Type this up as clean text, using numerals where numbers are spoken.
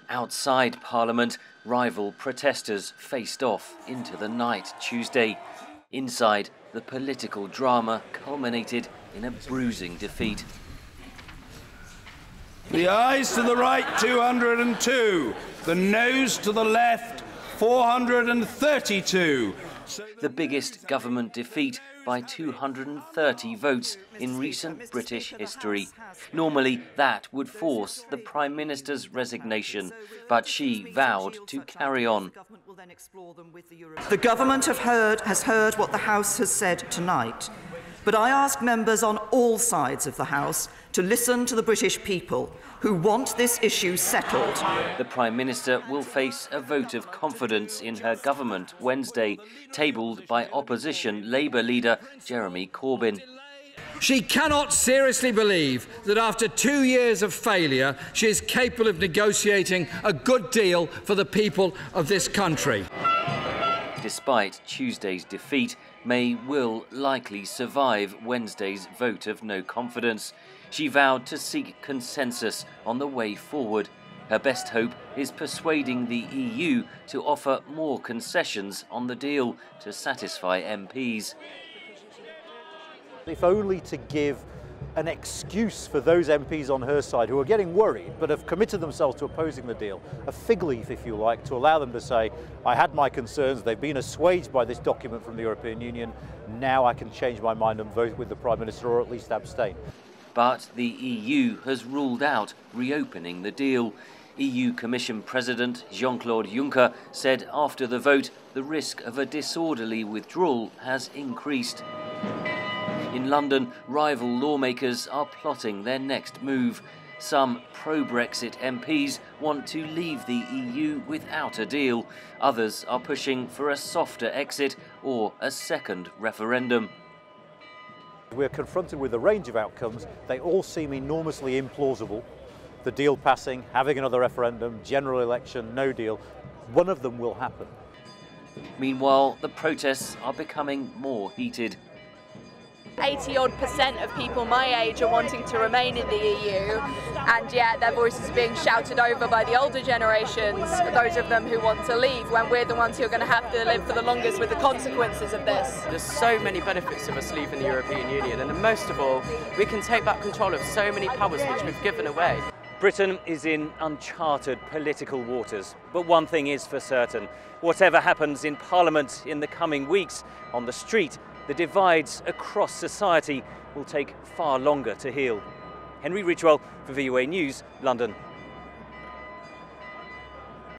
Outside Parliament, rival protesters faced off into the night Tuesday. Inside, the political drama culminated in a bruising defeat. The ayes to the right, 202. The noes to the left, 432. The biggest government defeat by 230 votes in recent British history. Normally, that would force the Prime Minister's resignation, but she vowed to carry on. The government has heard what the House has said tonight, but I ask members on all sides of the House to listen to the British people who want this issue settled. The Prime Minister will face a vote of confidence in her government Wednesday, tabled by opposition Labour leader Jeremy Corbyn. She cannot seriously believe that after 2 years of failure, she is capable of negotiating a good deal for the people of this country. Despite Tuesday's defeat, May will likely survive Wednesday's vote of no confidence. She vowed to seek consensus on the way forward. Her best hope is persuading the EU to offer more concessions on the deal to satisfy MPs. If only to give an excuse for those MPs on her side who are getting worried but have committed themselves to opposing the deal, a fig leaf if you like, to allow them to say, I had my concerns, they've been assuaged by this document from the European Union, now I can change my mind and vote with the Prime Minister or at least abstain. But the EU has ruled out reopening the deal. EU Commission President Jean-Claude Juncker said after the vote the risk of a disorderly withdrawal has increased. In London, rival lawmakers are plotting their next move. Some pro-Brexit MPs want to leave the EU without a deal. Others are pushing for a softer exit or a second referendum. We're confronted with a range of outcomes. They all seem enormously implausible. The deal passing, having another referendum, general election, no deal. One of them will happen. Meanwhile, the protests are becoming more heated. 80-odd% of people my age are wanting to remain in the EU, and yet their voices are being shouted over by the older generations, those of them who want to leave, when we're the ones who are going to have to live for the longest with the consequences of this. There's so many benefits of us leaving the European Union, and most of all, we can take back control of so many powers which we've given away. Britain is in uncharted political waters, but one thing is for certain. Whatever happens in Parliament in the coming weeks, on the street, the divides across society will take far longer to heal. Henry Ridgwell for VOA News, London.